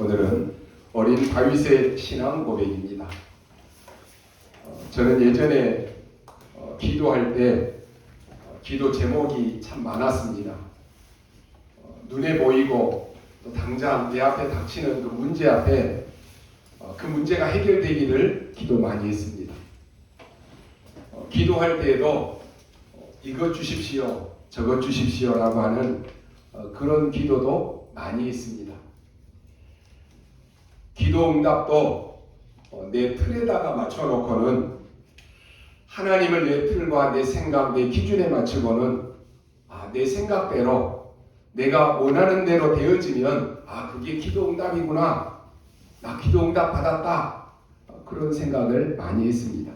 오늘은 어린 다윗의 신앙 고백입니다. 저는 예전에 기도할 때 기도 제목이 참 많았습니다. 눈에 보이고 또 당장 내 앞에 닥치는 그 문제 앞에 그 문제가 해결되기를 기도 많이 했습니다. 기도할 때에도 이것 주십시오, 저것 주십시오라고 하는 그런 기도도 많이 했습니다. 기도 응답도 내 틀에다가 맞춰놓고는 하나님을 내 틀과 내 생각, 내 기준에 맞추고는 내 생각대로 내가 원하는 대로 되어지면 그게 기도 응답이구나, 나 기도 응답 받았다, 그런 생각을 많이 했습니다.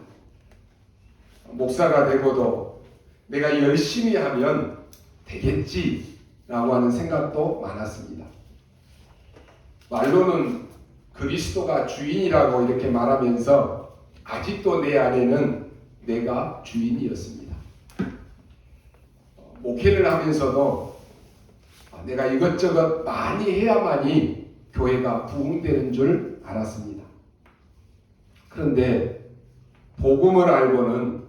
목사가 되고도 내가 열심히 하면 되겠지라고 하는 생각도 많았습니다. 말로는 그리스도가 주인이라고 이렇게 말하면서 아직도 내 안에는 내가 주인이었습니다. 목회를 하면서도 내가 이것저것 많이 해야만이 교회가 부흥되는 줄 알았습니다. 그런데 복음을 알고는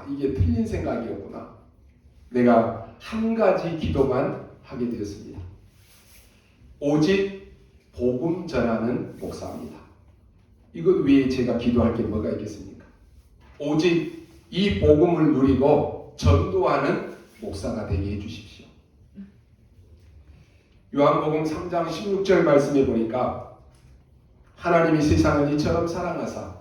이게 틀린 생각이었구나. 내가 한 가지 기도만 하게 되었습니다. 오직 복음 전하는 목사입니다. 이것 외에 제가 기도할 게 뭐가 있겠습니까? 오직 이 복음을 누리고 전도하는 목사가 되게 해주십시오. 요한복음 3장 16절 말씀에 보니까 하나님이 세상을 이처럼 사랑하사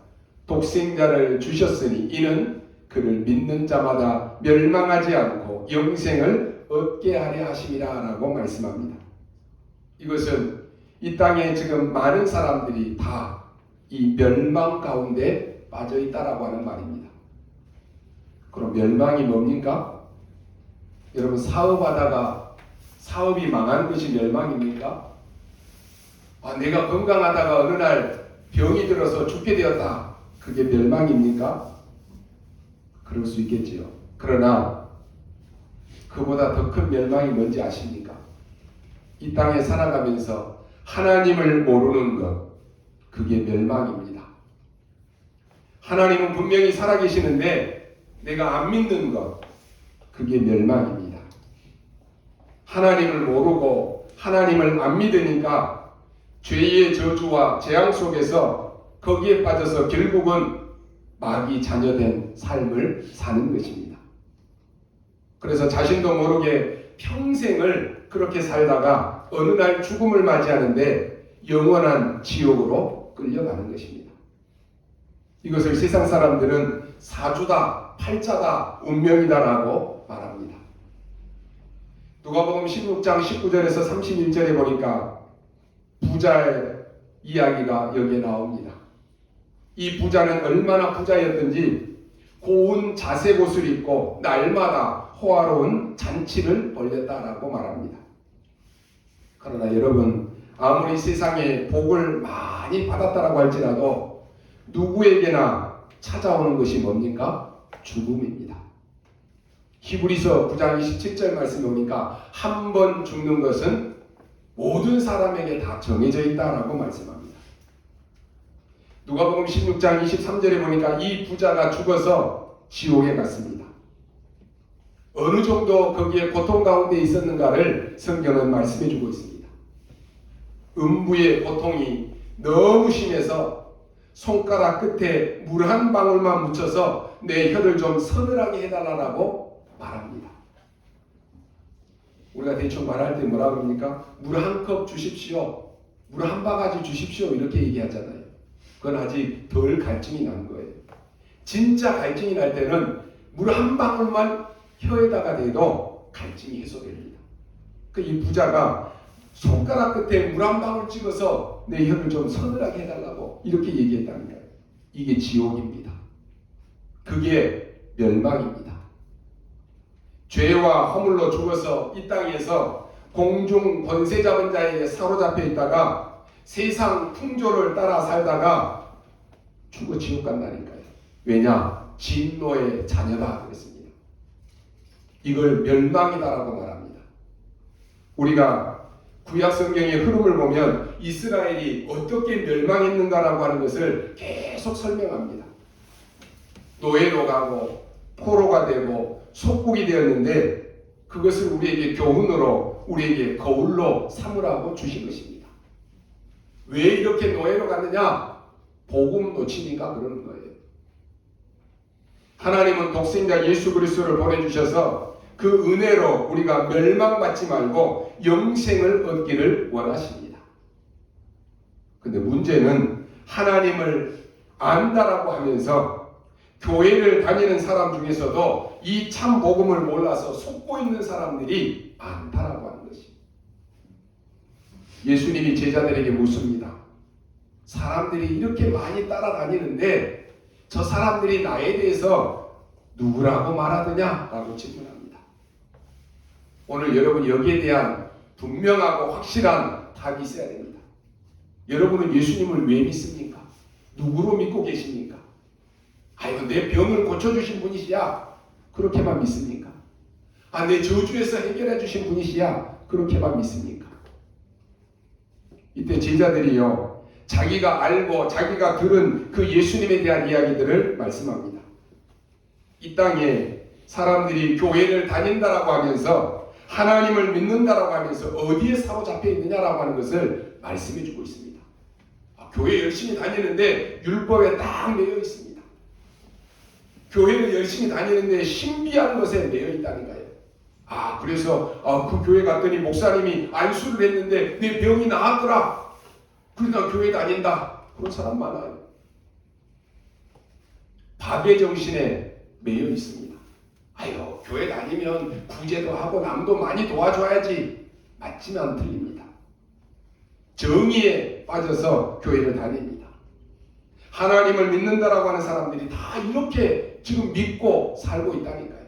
독생자를 주셨으니 이는 그를 믿는 자마다 멸망하지 않고 영생을 얻게 하려 하심이라 라고 말씀합니다. 이것은 이 땅에 지금 많은 사람들이 다 이 멸망 가운데 빠져 있다라고 하는 말입니다. 그럼 멸망이 뭡니까? 여러분, 사업하다가 사업이 망한 것이 멸망입니까? 내가 건강하다가 어느 날 병이 들어서 죽게 되었다, 그게 멸망입니까? 그럴 수 있겠지요. 그러나 그보다 더 큰 멸망이 뭔지 아십니까? 이 땅에 살아가면서 하나님을 모르는 것, 그게 멸망입니다. 하나님은 분명히 살아계시는데 내가 안 믿는 것, 그게 멸망입니다. 하나님을 모르고 하나님을 안 믿으니까 죄의 저주와 재앙 속에서 거기에 빠져서 결국은 마귀 자녀된 삶을 사는 것입니다. 그래서 자신도 모르게 평생을 그렇게 살다가 어느 날 죽음을 맞이하는데 영원한 지옥으로 끌려가는 것입니다. 이것을 세상 사람들은 사주다, 팔자다, 운명이다라고 말합니다. 누가복음 16장 19절에서 31절에 보니까 부자의 이야기가 여기에 나옵니다. 이 부자는 얼마나 부자였던지 고운 자색 옷을 입고 날마다 호화로운 잔치를 벌였다라고 말합니다. 그러나 여러분, 아무리 세상에 복을 많이 받았다라고 할지라도 누구에게나 찾아오는 것이 뭡니까? 죽음입니다. 히브리서 9장 27절 말씀에 보니까 한 번 죽는 것은 모든 사람에게 다 정해져 있다라고 말씀합니다. 누가복음 16장 23절에 보니까 이 부자가 죽어서 지옥에 갔습니다. 어느 정도 거기에 고통 가운데 있었는가를 성경은 말씀해 주고 있습니다. 음부의 고통이 너무 심해서 손가락 끝에 물 한 방울만 묻혀서 내 혀를 좀 서늘하게 해달라고 말합니다. 우리가 대충 말할 때 뭐라 그럽니까? 물 한 컵 주십시오, 물 한 바가지 주십시오, 이렇게 얘기하잖아요. 그건 아직 덜 갈증이 난 거예요. 진짜 갈증이 날 때는 물 한 방울만 혀에다가 대도 갈증이 해소됩니다. 이 부자가 손가락 끝에 물 한 방울 찍어서 내 혀를 좀 서늘하게 해달라고 이렇게 얘기했다는 거예요. 이게 지옥입니다. 그게 멸망입니다. 죄와 허물로 죽어서 이 땅에서 공중 권세 잡은 자에게 사로잡혀 있다가 세상 풍조를 따라 살다가 죽어 지옥 간다니까요. 왜냐? 진노의 자녀다 그랬습니다. 이걸 멸망이다라고 말합니다. 우리가 구약 성경의 흐름을 보면 이스라엘이 어떻게 멸망했는가라고 하는 것을 계속 설명합니다. 노예로 가고 포로가 되고 속국이 되었는데 그것을 우리에게 교훈으로 우리에게 거울로 삼으라고 주신 것입니다. 왜 이렇게 노예로 갔느냐? 복음 놓치니까 그러는 거예요. 하나님은 독생자 예수 그리스도를 보내주셔서 그 은혜로 우리가 멸망받지 말고 영생을 얻기를 원하십니다. 근데 문제는 하나님을 안다라고 하면서 교회를 다니는 사람 중에서도 이 참 복음을 몰라서 속고 있는 사람들이 많다라고 하는 것입니다. 예수님이 제자들에게 묻습니다. 사람들이 이렇게 많이 따라다니는데 저 사람들이 나에 대해서 누구라고 말하느냐? 라고 질문합니다. 오늘 여러분 여기에 대한 분명하고 확실한 답이 있어야 됩니다. 여러분은 예수님을 왜 믿습니까? 누구로 믿고 계십니까? 아이고 내 병을 고쳐주신 분이시야. 그렇게만 믿습니까? 내 저주에서 해결해 주신 분이시야. 그렇게만 믿습니까? 이때 제자들이요, 자기가 알고 자기가 들은 그 예수님에 대한 이야기들을 말씀합니다. 이 땅에 사람들이 교회를 다닌다라고 하면서 하나님을 믿는다라고 하면서 어디에 사로잡혀 있느냐라고 하는 것을 말씀해 주고 있습니다. 교회 열심히 다니는데 율법에 딱 매여 있습니다. 교회를 열심히 다니는데 신비한 것에 매여 있다니까요. 그래서 그 교회 갔더니 목사님이 안수를 했는데 내 병이 나았더라. 그러니까 교회 다닌다. 그런 사람 많아요. 박애 정신에 매여 있습니다. 교회 다니면 구제도 하고 남도 많이 도와줘야지. 맞지만 틀립니다. 정의에 빠져서 교회를 다닙니다. 하나님을 믿는다라고 하는 사람들이 다 이렇게 지금 믿고 살고 있다니까요.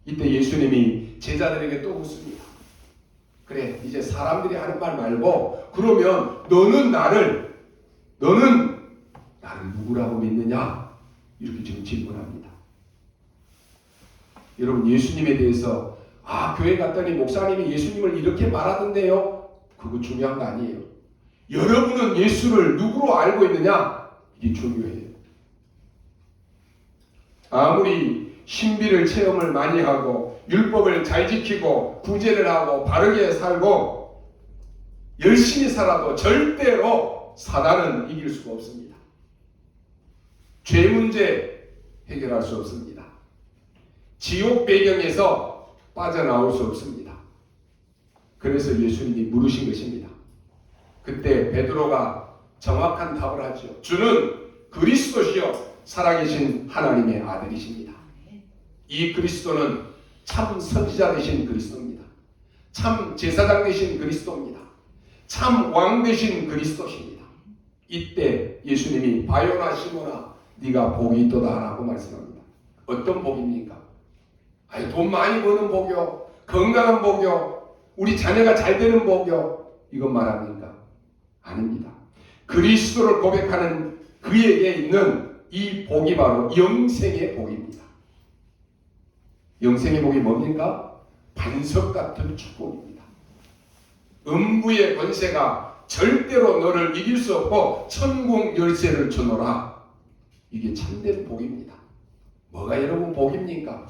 이때 예수님이 제자들에게 또 묻습니다. 그래, 이제 사람들이 하는 말 말고 그러면 너는 나를 누구라고 믿느냐? 이렇게 지금 질문합니다. 여러분 예수님에 대해서 교회 갔더니 목사님이 예수님을 이렇게 말하던데요. 그거 중요한 거 아니에요. 여러분은 예수를 누구로 알고 있느냐? 이게 중요해요. 아무리 신비를 체험을 많이 하고 율법을 잘 지키고 구제를 하고 바르게 살고 열심히 살아도 절대로 사단은 이길 수가 없습니다. 죄 문제 해결할 수 없습니다. 지옥 배경에서 빠져나올 수 없습니다. 그래서 예수님이 물으신 것입니다. 그때 베드로가 정확한 답을 하죠. 주는 그리스도시요 살아계신 하나님의 아들이십니다. 이 그리스도는 참 선지자 되신 그리스도입니다. 참 제사장 되신 그리스도입니다. 참 왕 되신 그리스도십니다. 이때 예수님이 바요나 시몬아 네가 복이 있도다 라고 말씀합니다. 어떤 복입니까? 돈 많이 버는 복이요, 건강한 복이요, 우리 자녀가 잘 되는 복이요, 이건 말합니까? 아닙니다. 그리스도를 고백하는 그에게 있는 이 복이 바로 영생의 복입니다. 영생의 복이 뭡니까? 반석 같은 축복입니다. 음부의 권세가 절대로 너를 이길 수 없고 천국 열쇠를 주노라. 이게 참된 복입니다. 뭐가 여러분 복입니까?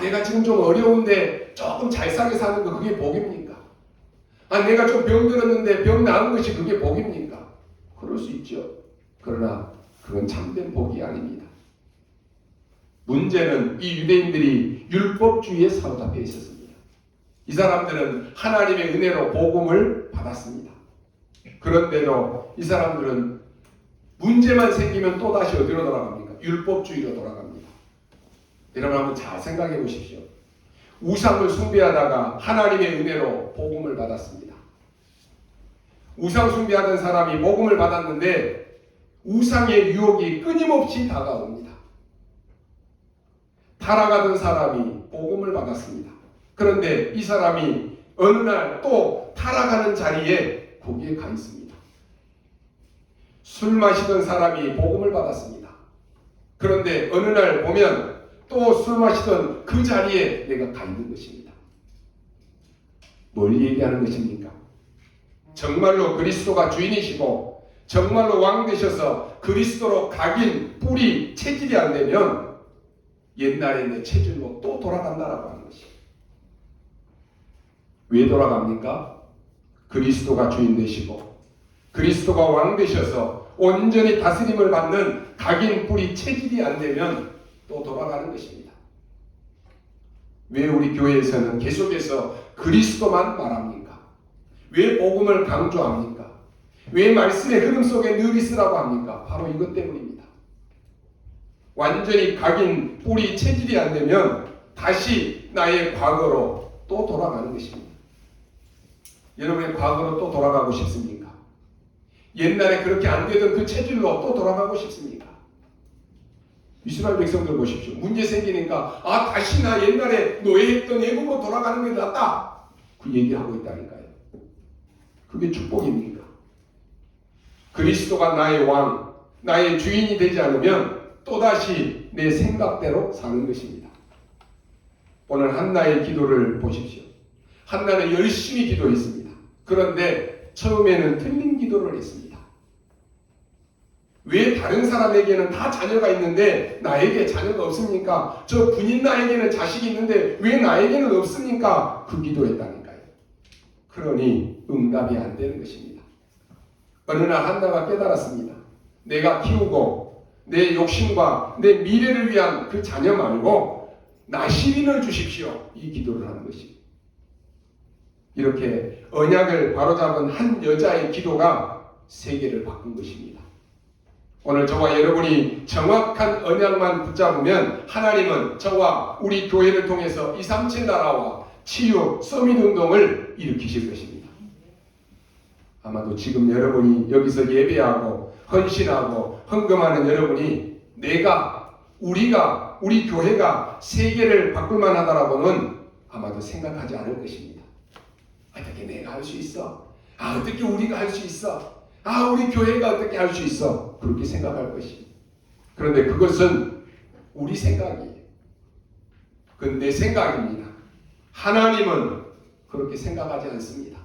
내가 지금 좀 어려운데 조금 잘 살게 사는 거 그게 복입니까? 내가 좀 병들었는데 병 나은 것이 그게 복입니까? 그럴 수 있죠. 그러나 그건 참된 복이 아닙니다. 문제는 이 유대인들이 율법주의에 사로잡혀 있었습니다. 이 사람들은 하나님의 은혜로 복음을 받았습니다. 그런데도 이 사람들은 문제만 생기면 또다시 어디로 돌아갑니까? 율법주의로 돌아갑니다. 여러분 한번 잘 생각해 보십시오. 우상을 숭배하다가 하나님의 은혜로 복음을 받았습니다. 우상 숭배하던 사람이 복음을 받았는데 우상의 유혹이 끊임없이 다가옵니다. 타락하던 사람이 복음을 받았습니다. 그런데 이 사람이 어느 날 또 타락하는 자리에 거기에 가 있습니다. 술 마시던 사람이 복음을 받았습니다. 그런데 어느 날 보면 또 술 마시던 그 자리에 내가 가 있는 것입니다. 뭘 얘기하는 것입니까? 정말로 그리스도가 주인이시고 정말로 왕 되셔서 그리스도로 각인, 뿌리, 체질이 안 되면 옛날에 내 체질로 또 돌아간다라고 하는 것이. 왜 돌아갑니까? 그리스도가 주인 되시고 그리스도가 왕 되셔서 온전히 다스림을 받는 각인, 뿌리, 체질이 안 되면 또 돌아가는 것입니다. 왜 우리 교회에서는 계속해서 그리스도만 말합니까? 왜 복음을 강조합니까? 왜 말씀의 흐름 속에 늘 있으라고 합니까? 바로 이것 때문입니다. 완전히 각인, 뿌리, 체질이 안 되면 다시 나의 과거로 또 돌아가는 것입니다. 여러분의 과거로 또 돌아가고 싶습니까? 옛날에 그렇게 안 되던 그 체질로 또 돌아가고 싶습니까? 이스라엘 백성들 보십시오. 문제 생기니까 다시 나 옛날에 노예했던 애국으로 돌아가는 게 낫다. 그 얘기하고 있다니까요. 그게 축복입니까? 그리스도가 나의 왕, 나의 주인이 되지 않으면 또다시 내 생각대로 사는 것입니다. 오늘 한나의 기도를 보십시오. 한나는 열심히 기도했습니다. 그런데 처음에는 틀린 기도를 했습니다. 왜 다른 사람에게는 다 자녀가 있는데 나에게 자녀가 없습니까? 저 군인 나에게는 자식이 있는데 왜 나에게는 없습니까? 그 기도했다니까요. 그러니 응답이 안 되는 것입니다. 어느 날 한나가 깨달았습니다. 내가 키우고 내 욕심과 내 미래를 위한 그 자녀 말고 나시린을 주십시오. 이 기도를 하는 것입니다. 이렇게 언약을 바로잡은 한 여자의 기도가 세계를 바꾼 것입니다. 오늘 저와 여러분이 정확한 언약만 붙잡으면 하나님은 저와 우리 교회를 통해서 237 나라와 치유, 서밋 운동을 일으키실 것입니다. 아마도 지금 여러분이 여기서 예배하고 헌신하고 헌금하는 여러분이 우리가, 우리 교회가 세계를 바꿀 만하다라고는 아마도 생각하지 않을 것입니다. 어떻게 내가 할 수 있어? 어떻게 우리가 할 수 있어? 우리 교회가 어떻게 할 수 있어? 그렇게 생각할 것입니다. 그런데 그것은 우리 생각이에요. 그건 내 생각입니다. 하나님은 그렇게 생각하지 않습니다.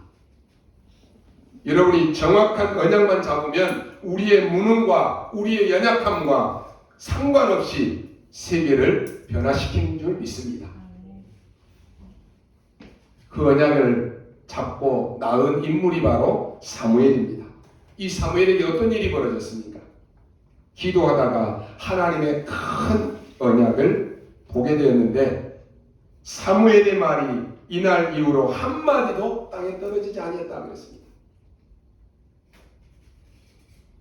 여러분이 정확한 언약만 잡으면 우리의 무능과 우리의 연약함과 상관없이 세계를 변화시키는 줄 믿습니다. 그 언약을 잡고 낳은 인물이 바로 사무엘입니다. 이 사무엘에게 어떤 일이 벌어졌습니까? 기도하다가 하나님의 큰 언약을 보게 되었는데 사무엘의 말이 이날 이후로 한마디도 땅에 떨어지지 아니했다 그랬습니다.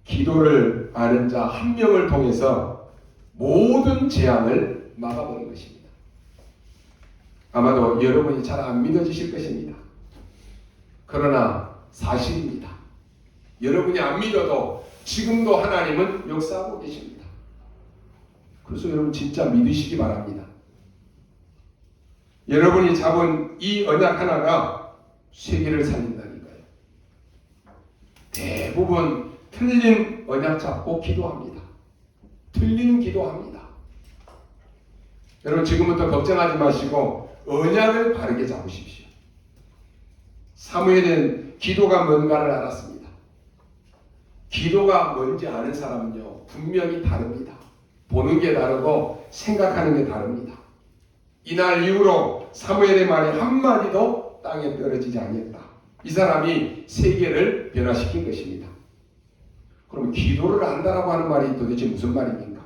기도를 아는 자 한 명을 통해서 모든 재앙을 막아버린 것입니다. 아마도 여러분이 잘 안 믿어지실 것입니다. 그러나 사실입니다. 여러분이 안 믿어도 지금도 하나님은 역사하고 계십니다. 그래서 여러분 진짜 믿으시기 바랍니다. 여러분이 잡은 이 언약 하나가 세계를 살린다니까요. 대부분 틀린 언약 잡고 기도합니다. 틀린 기도합니다. 여러분 지금부터 걱정하지 마시고 언약을 바르게 잡으십시오. 사무엘은 기도가 뭔가를 알았습니다. 기도가 뭔지 아는 사람은요 분명히 다릅니다. 보는 게 다르고 생각하는 게 다릅니다. 이날 이후로 사무엘의 말이 한마디도 땅에 떨어지지 아니했다. 이 사람이 세계를 변화시킨 것입니다. 그럼 기도를 안다라고 하는 말이 도대체 무슨 말입니까?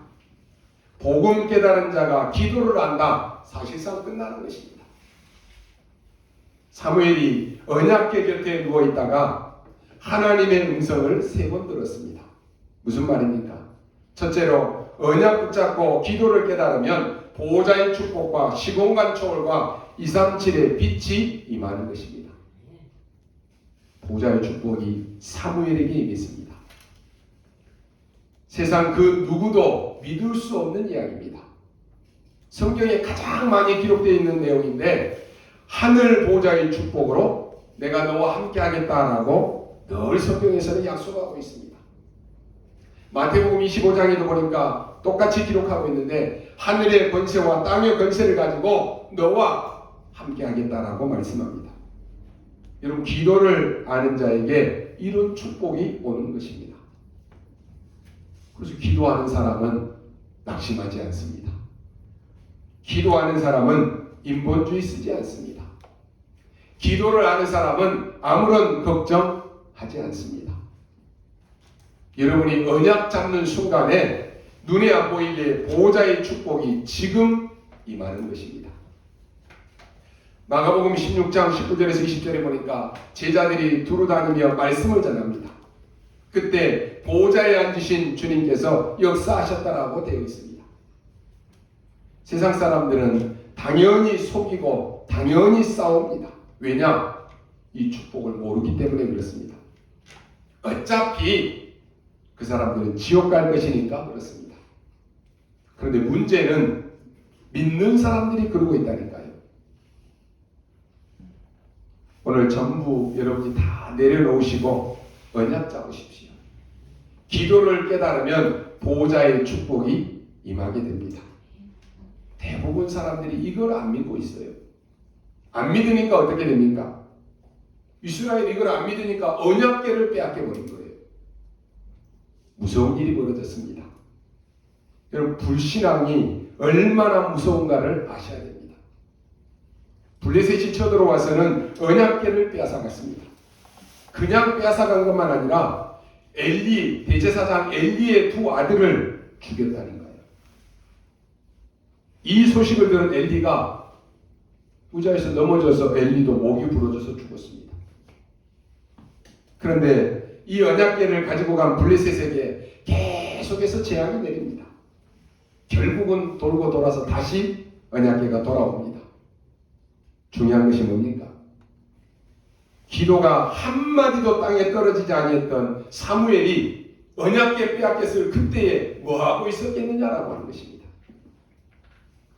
복음 깨달은 자가 기도를 안다. 사실상 끝나는 것입니다. 사무엘이 언약궤 곁에 누워있다가 하나님의 음성을 3번 들었습니다. 무슨 말입니까? 첫째로 언약 붙잡고 기도를 깨달으면 보호자의 축복과 시공간 초월과 237의 빛이 임하는 것입니다. 보호자의 축복이 사무엘에게 임했습니다. 세상 그 누구도 믿을 수 없는 이야기입니다. 성경에 가장 많이 기록되어 있는 내용인데 하늘 보호자의 축복으로 내가 너와 함께 하겠다라고 늘 성경에서는 약속하고 있습니다. 마태복음 25장에도 보니까 똑같이 기록하고 있는데 하늘의 권세와 땅의 권세를 가지고 너와 함께 하겠다라고 말씀합니다. 여러분 기도를 아는 자에게 이런 축복이 오는 것입니다. 그래서 기도하는 사람은 낙심하지 않습니다. 기도하는 사람은 인본주의 쓰지 않습니다. 기도를 아는 사람은 아무런 걱정하지 않습니다. 여러분이 언약 잡는 순간에 눈에 안 보이게 보호자의 축복이 지금 임하는 것입니다. 마가복음 16장 19절에서 20절에 보니까 제자들이 두루다니며 말씀을 전합니다. 그때 보호자에 앉으신 주님께서 역사하셨다라고 되어 있습니다. 세상 사람들은 당연히 속이고 당연히 싸웁니다. 왜냐? 이 축복을 모르기 때문에 그렇습니다. 어차피 그 사람들은 지옥 갈 것이니까 그렇습니다. 그런데 문제는 믿는 사람들이 그러고 있다니까요. 오늘 전부 여러분이 다 내려놓으시고 언약 잡으십시오. 기도를 깨달으면 보호자의 축복이 임하게 됩니다. 대부분 사람들이 이걸 안 믿고 있어요. 안 믿으니까 어떻게 됩니까? 이스라엘이 이걸 안 믿으니까 언약궤를 빼앗겨 버린 거예요. 무서운 일이 벌어졌습니다. 여러분 불신앙이 얼마나 무서운가를 아셔야 됩니다. 블레셋이 쳐들어와서는 언약궤를 빼앗아갔습니다. 그냥 빼앗아간 것만 아니라 엘리 대제사장 엘리의 두 아들을 죽였다는 거예요. 이 소식을 들은 엘리가 의자에서 넘어져서 엘리도 목이 부러져서 죽었습니다. 그런데 이 언약궤를 가지고 간 블레셋에게 계속해서 재앙이 내립니다. 결국은 돌고 돌아서 다시 언약궤가 돌아옵니다. 중요한 것이 뭡니까? 기도가 한마디도 땅에 떨어지지 아니했던 사무엘이 언약궤 빼앗겼을 그때에 뭐하고 있었겠느냐라고 하는 것입니다.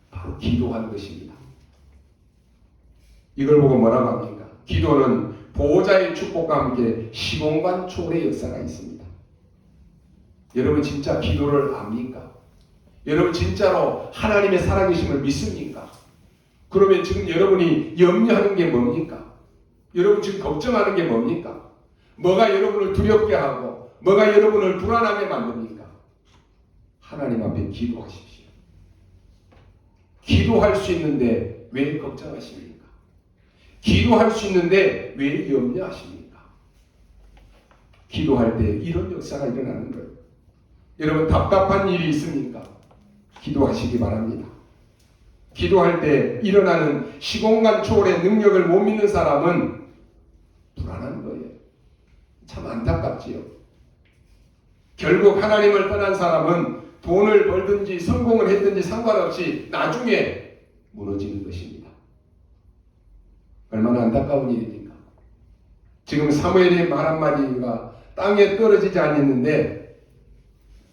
바로 기도한 것입니다. 이걸 보고 뭐라고 합니까? 기도는 보호자의 축복과 함께 시공간 초월의 역사가 있습니다. 여러분 진짜 기도를 압니까? 여러분 진짜로 하나님의 살아계심을 믿습니까? 그러면 지금 여러분이 염려하는 게 뭡니까? 여러분 지금 걱정하는 게 뭡니까? 뭐가 여러분을 두렵게 하고 뭐가 여러분을 불안하게 만듭니까? 하나님 앞에 기도하십시오. 기도할 수 있는데 왜 걱정하십니까? 기도할 수 있는데 왜 염려하십니까? 기도할 때 이런 역사가 일어나는 거예요. 여러분 답답한 일이 있습니까? 기도하시기 바랍니다. 기도할 때 일어나는 시공간 초월의 능력을 못 믿는 사람은 불안한 거예요. 참 안타깝지요. 결국 하나님을 떠난 사람은 돈을 벌든지 성공을 했든지 상관없이 나중에 무너지는 것입니다. 얼마나 안타까운 일입니까? 지금 사무엘의 말 한마디가 땅에 떨어지지 않았는데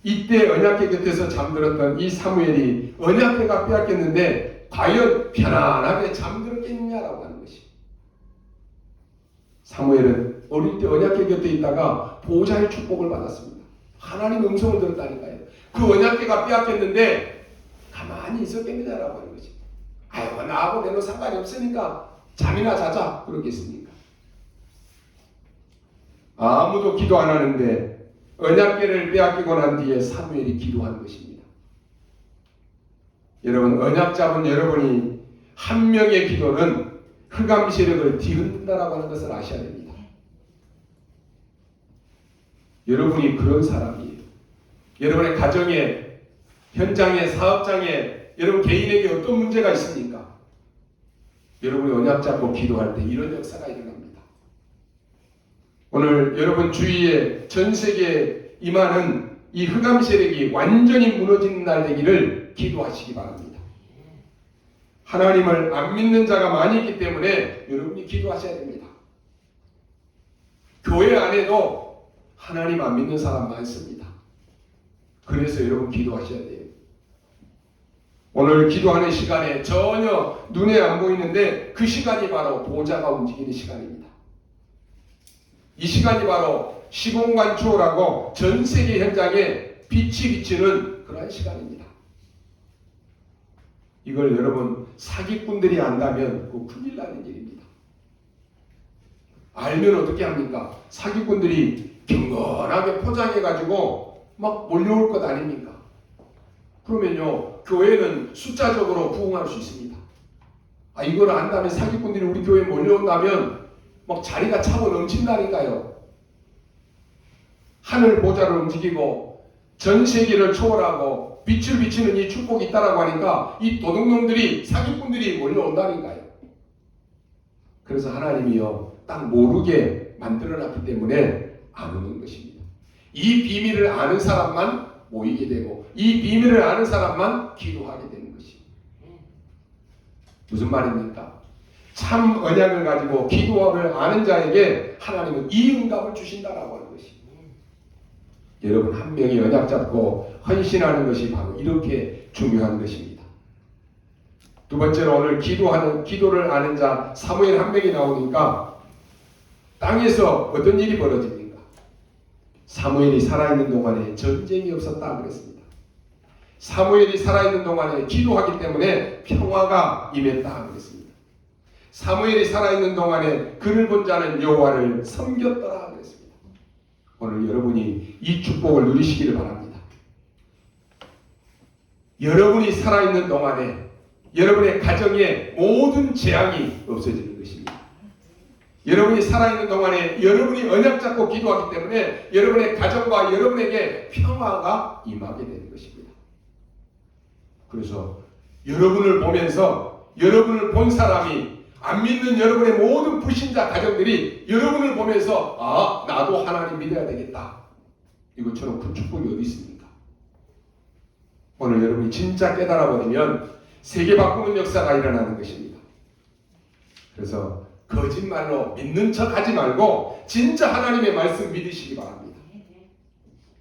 이때 언약궤 곁에서 잠들었던 이 사무엘이 언약궤가 빼앗겼는데 과연 편안하게 잠들었겠느냐라고 하는 것이. 사무엘은 어릴 때 언약궤 곁에 있다가 보호자의 축복을 받았습니다. 하나님의 음성을 들었다니까요. 그 언약궤가 빼앗겼는데 가만히 있었겠느냐라고 하는 것이. 아유 나하고 내는 상관이 없으니까 잠이나 자자 그러겠습니까? 아무도 기도 안 하는데 언약궤를 빼앗기고 난 뒤에 사무엘이 기도한 것입니다. 여러분 언약 잡은 여러분이 한 명의 기도는 흑암 세력을 뒤흔든다라고 하는 것을 아셔야 됩니다. 여러분이 그런 사람이에요. 여러분의 가정에, 현장에, 사업장에 여러분 개인에게 어떤 문제가 있습니까? 여러분이 언약 잡고 기도할 때 이런 역사가 일어납니다. 오늘 여러분 주위에 전 세계에 임하는 이 흑암 세력이 완전히 무너지는 날 되기를 기도하시기 바랍니다. 하나님을 안 믿는 자가 많이 있기 때문에 여러분이 기도하셔야 됩니다. 교회 안에도 하나님 안 믿는 사람 많습니다. 그래서 여러분 기도하셔야 돼요. 오늘 기도하는 시간에 전혀 눈에 안 보이는데 그 시간이 바로 보호자가 움직이는 시간입니다. 이 시간이 바로 시공간 초월하고 전 세계 현장에 빛이 비치는 그러한 시간입니다. 이걸 여러분 사기꾼들이 안다면 그 큰일 나는 일입니다. 알면 어떻게 합니까? 사기꾼들이 경건하게 포장해가지고 막 몰려올 것 아닙니까? 그러면요, 교회는 숫자적으로 부흥할 수 있습니다. 이걸 안다면 사기꾼들이 우리 교회에 몰려온다면 막 자리가 차고 넘친다니까요. 하늘 보좌를 움직이고 전 세계를 초월하고 빛을 비치는 이 축복이 있다라고 하니까 이 도둑놈들이 사기꾼들이 몰려온다니까요. 그래서 하나님이요, 딱 모르게 만들어놨기 때문에 안 오는 것입니다. 이 비밀을 아는 사람만 모이게 되고 이 비밀을 아는 사람만 기도하게 되는 것입니다. 무슨 말입니까? 참 언약을 가지고 기도를 아는 자에게 하나님은 이 응답을 주신다라고 하는 것입니다. 여러분, 한 명이 언약 잡고 헌신하는 것이 바로 이렇게 중요한 것입니다. 두 번째로 오늘 기도를 아는 자 사무엘 한 명이 나오니까 땅에서 어떤 일이 벌어집니까? 사무엘이 살아있는 동안에 전쟁이 없었다 그랬습니다. 사무엘이 살아있는 동안에 기도하기 때문에 평화가 임했다 그랬습니다. 사무엘이 살아있는 동안에 그를 본 자는 여호와를 섬겼더라 그랬습니다. 오늘 여러분이 이 축복을 누리시기를 바랍니다. 여러분이 살아있는 동안에 여러분의 가정에 모든 재앙이 없어지는 것입니다. 여러분이 살아있는 동안에 여러분이 언약 잡고 기도하기 때문에 여러분의 가정과 여러분에게 평화가 임하게 되는 것입니다. 그래서 여러분을 보면서 여러분을 본 사람이 안 믿는 여러분의 모든 불신자 가정들이 여러분을 보면서 나도 하나님 믿어야 되겠다. 이것처럼 큰 축복이 어디 있습니까? 오늘 여러분이 진짜 깨달아버리면 세계 바꾸는 역사가 일어나는 것입니다. 그래서 거짓말로 믿는 척 하지 말고 진짜 하나님의 말씀 믿으시기 바랍니다.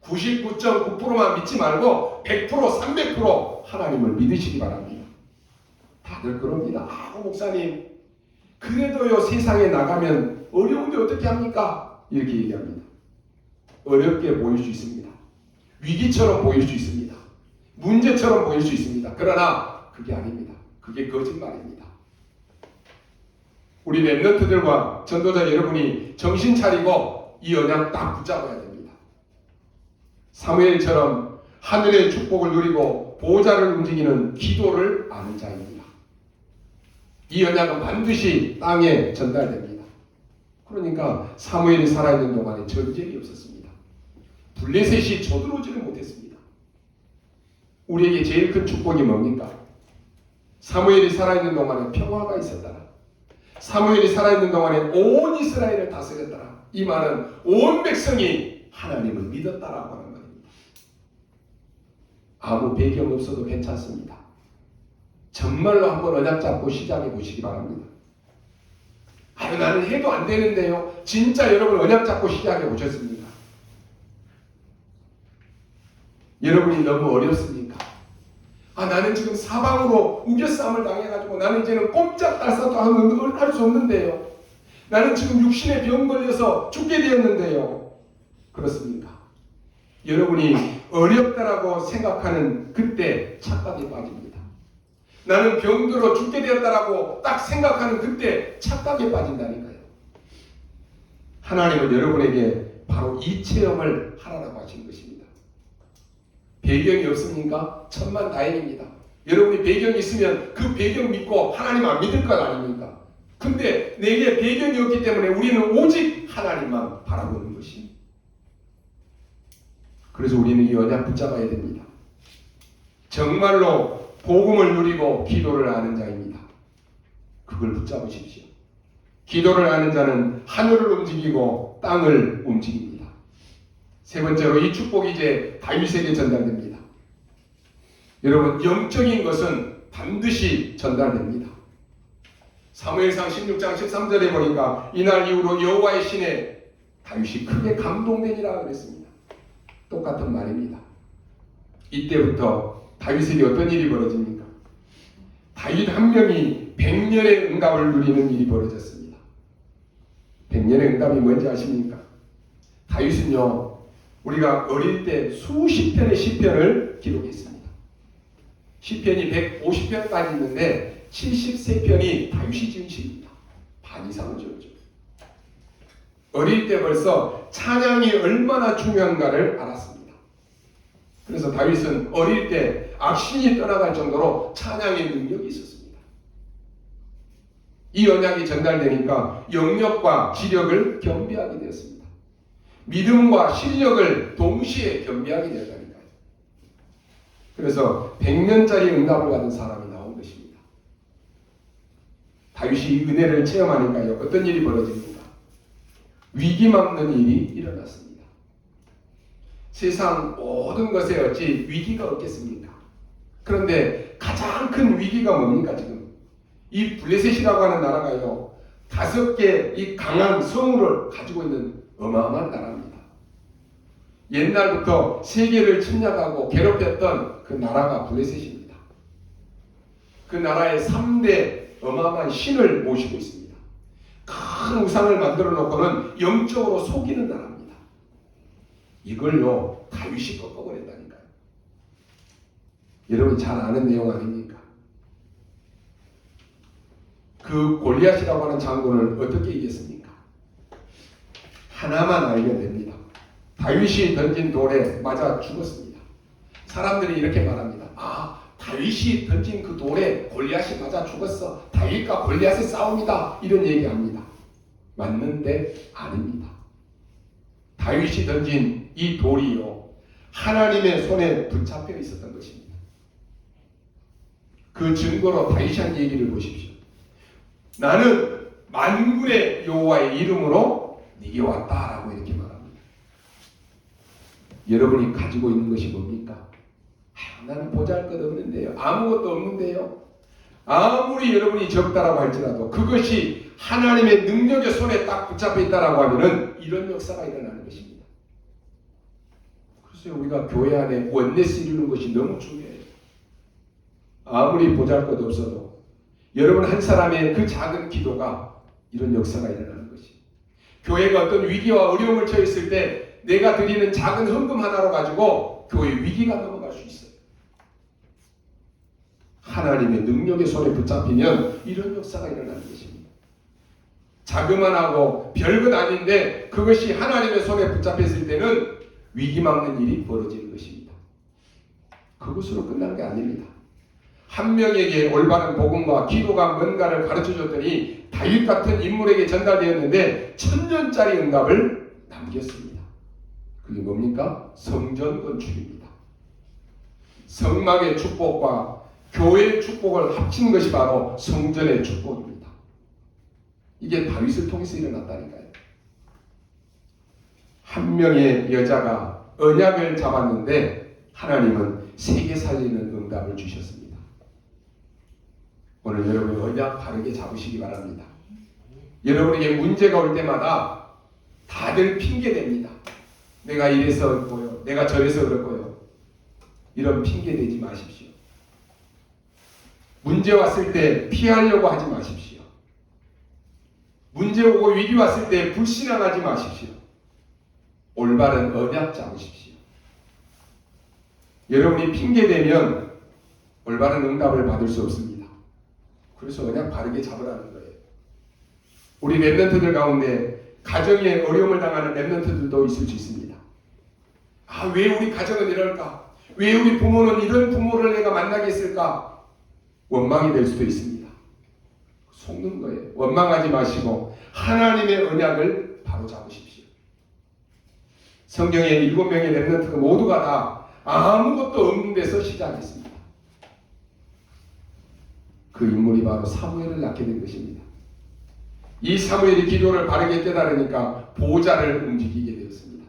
99.9%만 믿지 말고 100%, 300% 하나님을 믿으시기 바랍니다. 다들 그럽니다. 목사님, 그래도요 세상에 나가면 어려운데 어떻게 합니까? 이렇게 얘기합니다. 어렵게 보일 수 있습니다. 위기처럼 보일 수 있습니다. 문제처럼 보일 수 있습니다. 그러나 그게 아닙니다. 그게 거짓말입니다. 우리 랩런트들과 전도자 여러분이 정신 차리고 이 언약 딱 붙잡아야 됩니다. 사무엘처럼 하늘의 축복을 누리고 보호자를 움직이는 기도를 아는 자입니다. 이 언약은 반드시 땅에 전달됩니다. 그러니까 사무엘이 살아있는 동안에 전쟁이 없었습니다. 블레셋이 쳐들어오지를 못했습니다. 우리에게 제일 큰 축복이 뭡니까? 사무엘이 살아있는 동안에 평화가 있었더라. 사무엘이 살아있는 동안에 온 이스라엘을 다스렸더라. 이 말은 온 백성이 하나님을 믿었다라고 하는 말입니다. 아무 배경 없어도 괜찮습니다. 정말로 한번 언약 잡고 시작해 보시기 바랍니다. 나는 해도 안 되는데요. 진짜 여러분 언약 잡고 시작해 보셨습니까? 여러분이 너무 어렵습니까? 나는 지금 사방으로 우겨싸움을 당해가지고 나는 이제는 꼼짝달싹도 할 수 없는데요. 나는 지금 육신에 병 걸려서 죽게 되었는데요. 그렇습니까? 여러분이 어렵다라고 생각하는 그때 착각에 빠집니다. 나는 병들어 죽게 되었다라고 딱 생각하는 그때 착각에 빠진다니까요. 하나님은 여러분에게 바로 이 체험을 하라고 하신 것입니다. 배경이 없습니까? 천만다행입니다. 여러분이 배경이 있으면 그 배경 믿고 하나님 안 믿을 것 아닙니까? 근데 내게 배경이 없기 때문에 우리는 오직 하나님만 바라보는 것입니다. 그래서 우리는 이 언약 붙잡아야 됩니다. 정말로 복음을 누리고 기도를 아는 자입니다. 그걸 붙잡으십시오. 기도를 아는 자는 하늘을 움직이고 땅을 움직입니다. 세 번째로 이 축복이 이제 다윗에게 전달됩니다. 여러분, 영적인 것은 반드시 전달됩니다. 사무엘상 16장 13절에 보니까 이날 이후로 여호와의 신에 다윗이 크게 감동되니라 그랬습니다. 똑같은 말입니다. 이때부터 다윗에게 어떤 일이 벌어집니까? 다윗 한 명이 100년의 응답을 누리는 일이 벌어졌습니다. 100년의 응답이 뭔지 아십니까? 다윗은요, 우리가 어릴 때 수십 편의 시편을 기록했습니다. 시편이 150편까지 있는데 73편이 다윗이 지은 시입니다. 반 이상을 지었죠. 어릴 때 벌써 찬양이 얼마나 중요한가를 알았습니다. 그래서 다윗은 어릴 때 악신이 떠나갈 정도로 찬양의 능력이 있었습니다. 이 언약이 전달되니까 영역과 지력을 겸비하게 되었습니다. 믿음과 실력을 동시에 겸비하게 되었다니까요. 그래서 100년짜리 응답을 받은 사람이 나온 것입니다. 다윗이 은혜를 체험하니까요. 어떤 일이 벌어집니까? 위기 막는 일이 일어났습니다. 세상 모든 것에 어찌 위기가 없겠습니까? 그런데 가장 큰 위기가 뭡니까 지금? 이 블레셋이라고 하는 나라가요. 5개 이 강한 성을 가지고 있는 어마어마한 나라입니다. 옛날부터 세계를 침략하고 괴롭혔던 그 나라가 블레셋입니다. 그 나라의 3대 어마어마한 신을 모시고 있습니다. 큰 우상을 만들어 놓고는 영적으로 속이는 나라입니다. 이걸요 다윗이 꺾어버렸다니까요. 여러분 잘 아는 내용 아닙니까? 그 골리앗이라고 하는 장군을 어떻게 이겼습니까? 하나만 알면 됩니다. 다윗이 던진 돌에 맞아 죽었습니다. 사람들이 이렇게 말합니다. 아, 다윗이 던진 그 돌에 골리앗이 맞아 죽었어. 다윗과 골리앗의 싸움이다. 이런 얘기합니다. 맞는데 아닙니다. 다윗이 던진 이 돌이요 하나님의 손에 붙잡혀 있었던 것입니다. 그 증거로 다윗이 한 얘기를 보십시오. 나는 만군의 여호와의 이름으로 네게 왔다라고 이렇게 말합니다. 여러분이 가지고 있는 것이 뭡니까? 나는 보잘것없는데요. 아무것도 없는데요. 아무리 여러분이 적다라고 할지라도 그것이 하나님의 능력의 손에 딱 붙잡혀 있다라고 하면은 이런 역사가 일어나는 것입니다. 그래서 우리가 교회 안에 원네스 이루는 것이 너무 중요해요. 아무리 보잘것 없어도 여러분 한 사람의 그 작은 기도가 이런 역사가 일어나는 것이. 교회가 어떤 위기와 어려움을 처했을 때 내가 드리는 작은 헌금 하나로 가지고 교회 위기가 넘어갈 수 있어요. 하나님의 능력의 손에 붙잡히면 이런 역사가 일어나는 것입니다. 자그만하고 별것 아닌데 그것이 하나님의 손에 붙잡혔을 때는 위기 막는 일이 벌어지는 것입니다. 그것으로 끝난 게 아닙니다. 한 명에게 올바른 복음과 기도가 뭔가를 가르쳐줬더니 다윗 같은 인물에게 전달되었는데 1000년짜리 응답을 남겼습니다. 그게 뭡니까? 성전 건축입니다. 성막의 축복과 교회의 축복을 합친 것이 바로 성전의 축복입니다. 이게 다윗을 통해서 일어났다니까요. 한 명의 여자가 언약을 잡았는데 하나님은 세계 살리는 응답을 주셨습니다. 오늘 여러분이 언약 바르게 잡으시기 바랍니다. 여러분에게 문제가 올 때마다 다들 핑계댑니다. 내가 이래서 그렇고요. 내가 저래서 그렇고요. 이런 핑계 대지 마십시오. 문제 왔을 때 피하려고 하지 마십시오. 문제 오고 위기 왔을 때 불신앙하지 마십시오. 올바른 언약 잡으십시오. 여러분이 핑계대면 올바른 응답을 받을 수 없습니다. 그래서 언약 바르게 잡으라는 거예요. 우리 랩런트들 가운데 가정에 어려움을 당하는 랩런트들도 있을 수 있습니다. 아, 왜 우리 가정은 이럴까? 왜 우리 부모는 이런 부모를 내가 만나게 했을까? 원망이 될 수도 있습니다. 속는 거예요. 원망하지 마시고 하나님의 언약을 바로 잡으십시오. 성경에 7명의 랩런트가 모두가 다 아무것도 없는 데서 시작했습니다. 그 인물이 바로 사무엘을 낳게 된 것입니다. 이 사무엘이 기도를 바르게 깨달으니까 보좌를 움직이게 되었습니다.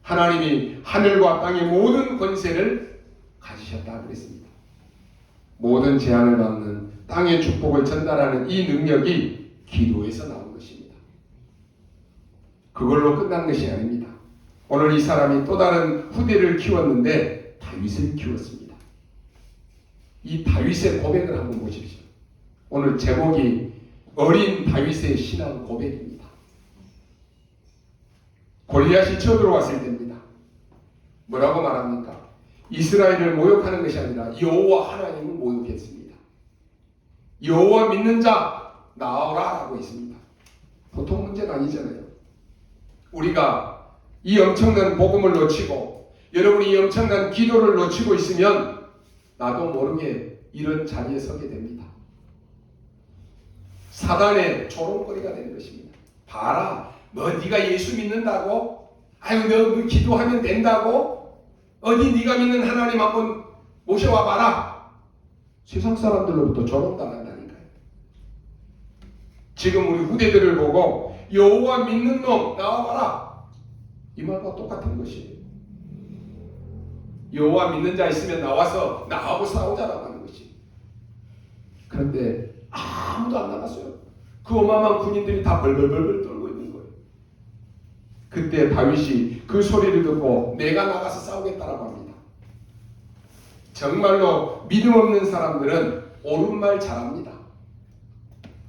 하나님이 하늘과 땅의 모든 권세를 가지셨다 그랬습니다. 모든 재앙을 막는 땅의 축복을 전달하는 이 능력이 기도에서 나온 것입니다. 그걸로 끝난 것이 아닙니다. 오늘 이 사람이 또 다른 후대를 키웠는데 다윗을 키웠습니다. 이 다윗의 고백을 한번 보십시오. 오늘 제목이 어린 다윗의 신앙 고백입니다. 골리앗이 쳐들어왔을 때입니다. 뭐라고 말합니까? 이스라엘을 모욕하는 것이 아니라 여호와 하나님을 모욕했습니다. 여호와 믿는 자 나오라 하고 있습니다. 보통 문제가 아니잖아요. 우리가 이 엄청난 복음을 놓치고 여러분이 이 엄청난 기도를 놓치고 있으면 나도 모르게 이런 자리에 서게 됩니다. 사단의 조롱거리가 되는 것입니다. 봐라, 뭐 네가 예수 믿는다고? 아유, 너 기도하면 된다고? 어디 네가 믿는 하나님 한번 모셔와 봐라. 세상 사람들로부터 조롱당한다니까요. 지금 우리 후대들을 보고 여호와 믿는 놈 나와봐라, 이 말과 똑같은 것이에요. 여호와 믿는 자 있으면 나와서 나하고 싸우자라고 하는 것이. 그런데 아무도 안 나갔어요. 그 어마어마한 군인들이 다 벌벌벌벌 떨고 있는 거예요. 그때 다윗이 그 소리를 듣고 내가 나가서 싸우겠다라고 합니다. 정말로 믿음 없는 사람들은 옳은 말 잘합니다.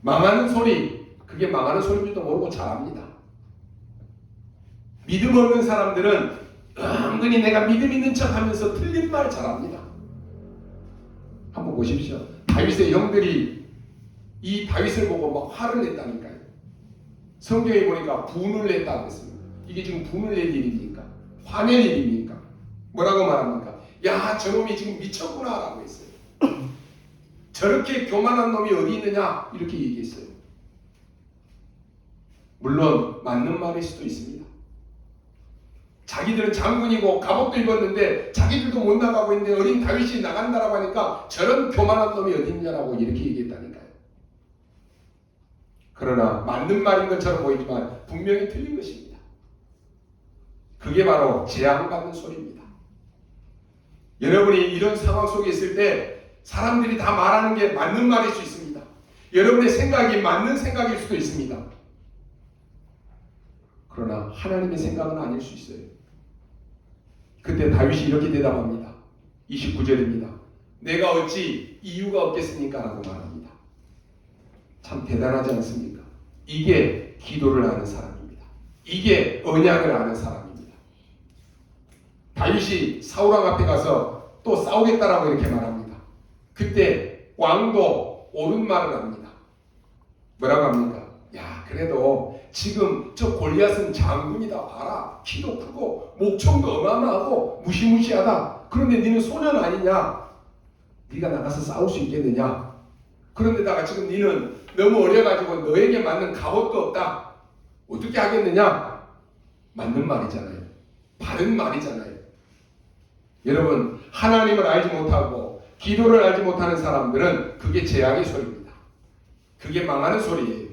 망하는 소리, 그게 망하는 소리인지도 모르고 잘합니다. 믿음 없는 사람들은 은근히 내가 믿음 있는 척 하면서 틀린 말 잘합니다. 한번 보십시오. 다윗의 형들이 이 다윗을 보고 막 화를 냈다니까요. 성경에 보니까 분을 냈다고 했습니다. 이게 지금 분을 낼 일입니까? 화낼 일입니까? 뭐라고 말합니까? 야, 저놈이 지금 미쳤구나 라고 했어요. 저렇게 교만한 놈이 어디 있느냐 이렇게 얘기했어요. 물론 맞는 말일 수도 있습니다. 자기들은 장군이고 갑옷도 입었는데 자기들도 못 나가고 있는데 어린 다윗이 나간다라고 하니까 저런 교만한 놈이 어디 있냐라고 이렇게 얘기했다니까요. 그러나 맞는 말인 것처럼 보이지만 분명히 틀린 것입니다. 그게 바로 재앙받는 소리입니다. 여러분이 이런 상황 속에 있을 때 사람들이 다 말하는 게 맞는 말일 수 있습니다. 여러분의 생각이 맞는 생각일 수도 있습니다. 그러나 하나님의 생각은 아닐 수 있어요. 그때 다윗이 이렇게 대답합니다. 29절입니다. 내가 어찌 이유가 없겠습니까? 라고 말합니다. 참 대단하지 않습니까? 이게 기도를 아는 사람입니다. 이게 언약을 아는 사람입니다. 다윗이 사울왕 앞에 가서 또 싸우겠다라고 이렇게 말합니다. 그때 왕도 옳은 말을 합니다. 뭐라고 합니까? 야, 그래도 지금 저 골리앗은 장군이다. 봐라. 키도 크고 목청도 어마어마하고 무시무시하다. 그런데 너는 소년 아니냐? 네가 나가서 싸울 수 있겠느냐? 그런데다가 지금 너는 너무 어려가지고 너에게 맞는 갑옷도 없다. 어떻게 하겠느냐? 맞는 말이잖아요. 바른 말이잖아요. 여러분, 하나님을 알지 못하고 기도를 알지 못하는 사람들은 그게 재앙의 소리입니다. 그게 망하는 소리예요.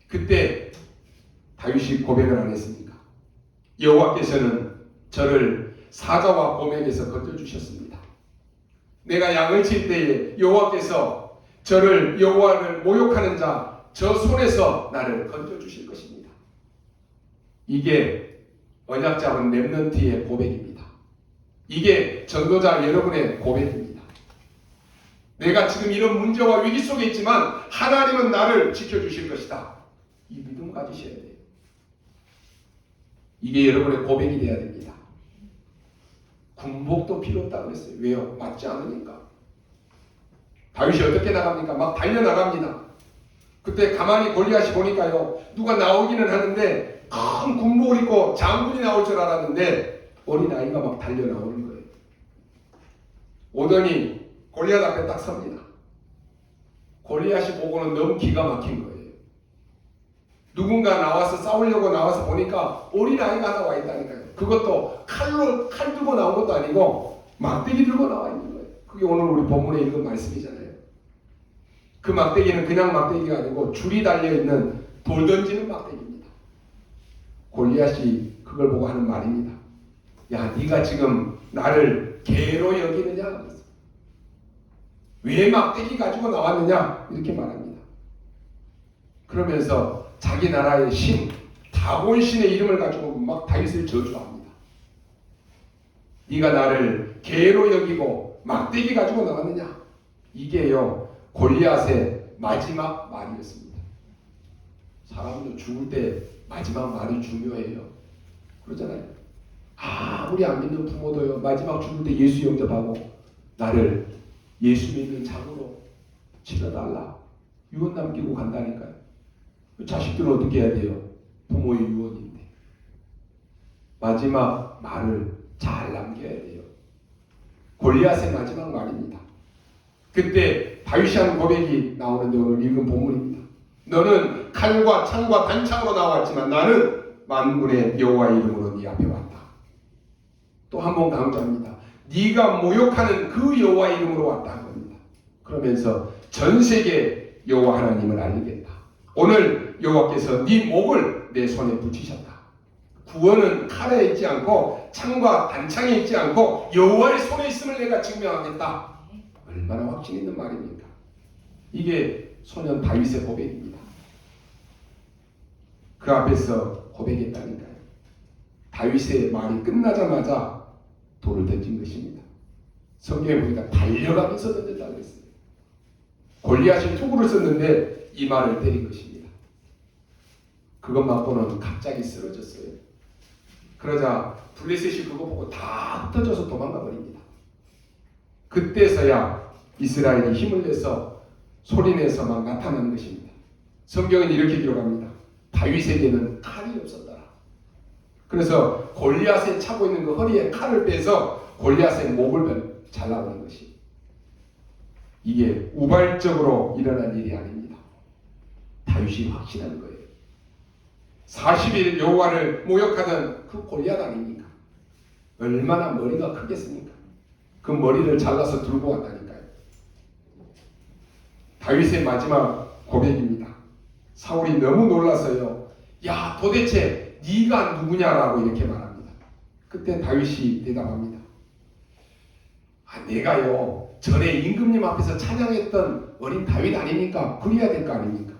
그때 다윗이 고백을 안 했습니까? 여호와께서는 저를 사자와 곰에게서 건져주셨습니다. 내가 양을 칠 때에 여호와께서 저를 여호와를 모욕하는 자 저 손에서 나를 건져주실 것입니다. 이게 언약 잡은 렘넌트의 고백입니다. 이게 전도자 여러분의 고백입니다. 내가 지금 이런 문제와 위기 속에 있지만 하나님은 나를 지켜주실 것이다. 이 믿음 가지셔야 돼요. 이게 여러분의 고백이 돼야 됩니다. 군복도 필요 없다고 했어요. 왜요? 맞지 않으니까. 다윗이 어떻게 나갑니까? 막 달려나갑니다. 그때 가만히 골리앗이 보니까요, 누가 나오기는 하는데 큰 군복을 입고 장군이 나올 줄 알았는데 어린아이가 막 달려나오는 거예요. 오더니 골리앗 앞에 딱 섭니다. 골리앗이 보고는 너무 기가 막힌 거예요. 누군가 나와서 싸우려고 나와서 보니까 어린아이가 하나 와 있다니까요. 그것도 칼 들고 나온 것도 아니고 막대기 들고 나와 있는 거예요. 그게 오늘 우리 본문에 읽은 말씀이잖아요. 그 막대기는 그냥 막대기가 아니고 줄이 달려있는 돌 던지는 막대기입니다. 골리앗이 그걸 보고 하는 말입니다. 야, 네가 지금 나를 개로 여기느냐? 왜 막대기 가지고 나왔느냐? 이렇게 말합니다. 그러면서 자기 나라의 신 다곤 신의 이름을 가지고 막 다윗을 저주합니다. 네가 나를 개로 여기고 막대기 가지고 나왔느냐? 이게요, 골리앗의 마지막 말이었습니다. 사람도 죽을 때 마지막 말이 중요해요. 그러잖아요. 아무리 안 믿는 부모도요, 마지막 죽을 때 예수 영접하고 나를 예수 믿는 장으로 치러달라. 유언 남기고 간다니까요. 자식들은 어떻게 해야 돼요? 부모의 유언인데. 마지막 말을 잘 남겨야 돼요. 골리앗의 마지막 말입니다. 그때 다윗이 한 고백이 나오는데 오늘 읽은 본문입니다. 너는 칼과 창과 단창으로 나왔지만 나는 만군의 여호와의 이름으로 네 앞에 왔다. 또 한 번 강조합니다. 네가 모욕하는 그 여호와의 이름으로 왔다는 겁니다. 그러면서 전 세계 여호와 하나님을 알리겠다. 오늘 여호와께서 네 목을 내 손에 붙이셨다. 구원은 칼에 있지 않고 창과 단창에 있지 않고 여호와의 손에 있음을 내가 증명하겠다. 얼마나 확신 있는 말입니까? 이게 소년 다윗의 고백입니다. 그 앞에서 고백했다니까요. 다윗의 말이 끝나자마자 돌을 던진 것입니다. 성경에 보니까 달려가면서 던졌다고 했어요. 골리앗이 투구를 썼는데 이 말을 때린 것입니다. 그것 맞고는 갑자기 쓰러졌어요. 그러자 블레셋이 그거 보고 다 흩어져서 도망가 버립니다. 그때서야 이스라엘이 힘을 내서 소리내서 막 나타난 것입니다. 성경은 이렇게 기록합니다. 다윗에게는 칼이 없었더라. 그래서 골리앗에 차고 있는 그 허리에 칼을 빼서 골리앗의 목을 잘라버린 것이, 이게 우발적으로 일어난 일이 아닙니다. 다윗이 확신한 거예요. 40일 여호와를 모욕하던 그 골리앗 아닙니까? 얼마나 머리가 크겠습니까? 그 머리를 잘라서 들고 왔다니까요. 다윗의 마지막 고백입니다. 사울이 너무 놀라서요. 야, 도대체 네가 누구냐라고 이렇게 말합니다. 그때 다윗이 대답합니다. 내가요 전에 임금님 앞에서 찬양했던 어린 다윗 아닙니까? 그래야 될 거 아닙니까?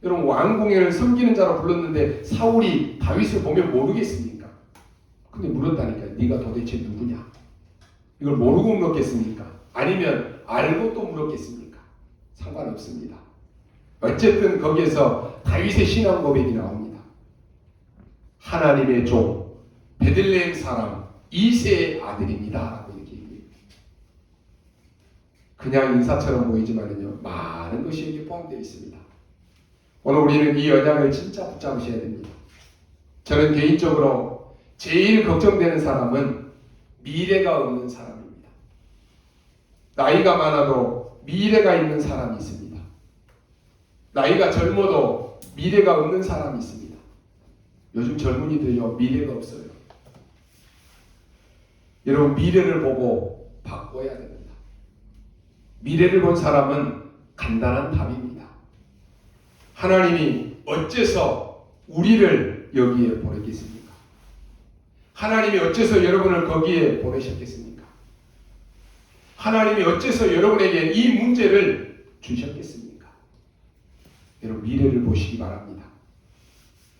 여러분, 왕궁을 섬기는 자로 불렀는데 사울이 다윗을 보면 모르겠습니까? 근데 물었다니까요. 네가 도대체 누구냐? 이걸 모르고 물었겠습니까? 아니면 알고 또 물었겠습니까? 상관없습니다. 어쨌든 거기에서 다윗의 신앙 고백이 나옵니다. 하나님의 종 베들레헴 사람 이새의 아들입니다 라고 이렇게 얘기해요. 그냥 인사처럼 보이지만요 많은 것이 여기 포함되어 있습니다. 오늘 우리는 이 언약을 진짜 붙잡으셔야 됩니다. 저는 개인적으로 제일 걱정되는 사람은 미래가 없는 사람입니다. 나이가 많아도 미래가 있는 사람이 있습니다. 나이가 젊어도 미래가 없는 사람이 있습니다. 요즘 젊은이들요 미래가 없어요. 여러분, 미래를 보고 바꿔야 됩니다. 미래를 본 사람은 간단한 답입니다. 하나님이 어째서 우리를 여기에 보냈겠습니까? 하나님이 어째서 여러분을 거기에 보내셨겠습니까? 하나님이 어째서 여러분에게 이 문제를 주셨겠습니까? 여러분, 미래를 보시기 바랍니다.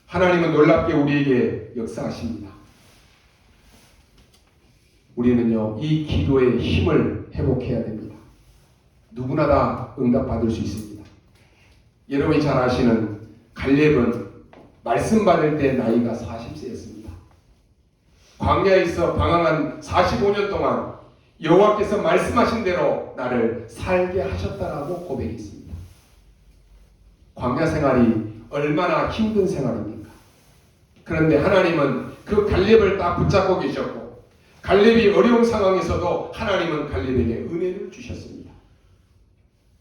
하나님은 놀랍게 우리에게 역사하십니다. 우리는요 이 기도의 힘을 회복해야 됩니다. 누구나 다 응답받을 수 있습니다. 여러분이 잘 아시는 갈렙은 말씀 받을 때 나이가 40세였습니다. 광야에서 방황한 45년 동안 여호와께서 말씀하신 대로 나를 살게 하셨다라고 고백했습니다. 광야 생활이 얼마나 힘든 생활입니까? 그런데 하나님은 그 갈렙을 딱 붙잡고 계셨고, 갈렙이 어려운 상황에서도 하나님은 갈렙에게 은혜를 주셨습니다.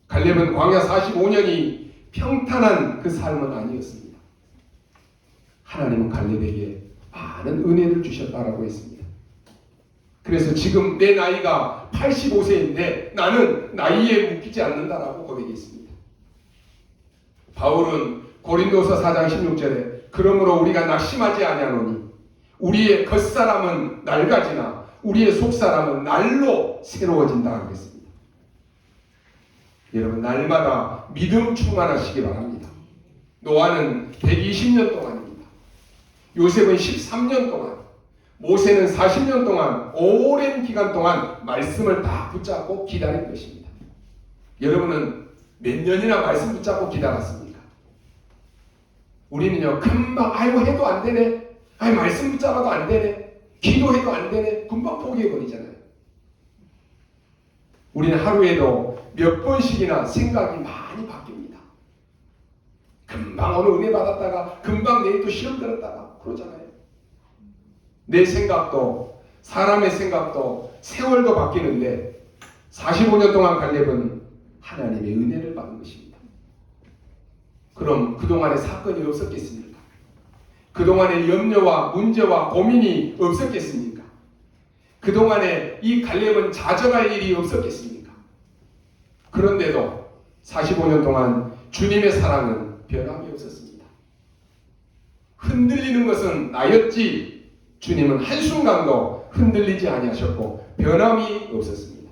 갈렙은 광야 45년이 평탄한 그 삶은 아니었습니다. 하나님은 갈렙에게 많은 은혜를 주셨다라고 했습니다. 그래서 지금 내 나이가 85세인데 나는 나이에 묶이지 않는다라고 고백했습니다. 바울은 고린도서 4장 16절에 그러므로 우리가 낙심하지 아니하노니 우리의 겉사람은 낡아지나 우리의 속사람은 날로 새로워진다 하겠습니다. 여러분, 날마다 믿음 충만하시기 바랍니다. 노아는 120년 동안입니다. 요셉은 13년 동안, 모세는 40년 동안, 오랜 기간 동안 말씀을 다 붙잡고 기다린 것입니다. 여러분은 몇 년이나 말씀 붙잡고 기다렸습니까? 우리는요 금방 해도 안 되네, 말씀 붙잡아도 안 되네, 기도해도 안 되네, 금방 포기해버리잖아요. 우리는 하루에도 몇 번씩이나 생각이 많이 바뀝니다. 금방 오늘 은혜 받았다가 금방 내일 또 시험 들었다가 그러잖아요. 내 생각도 사람의 생각도 세월도 바뀌는데 45년 동안 갈렙은 하나님의 은혜를 받은 것입니다. 그럼 그동안에 사건이 없었겠습니까? 그동안에 염려와 문제와 고민이 없었겠습니까? 그동안에 이 갈렙은 좌절할 일이 없었겠습니까? 그런데도 45년 동안 주님의 사랑은 변함이 없었습니다. 흔들리는 것은 나였지 주님은 한순간도 흔들리지 아니하셨고 변함이 없었습니다.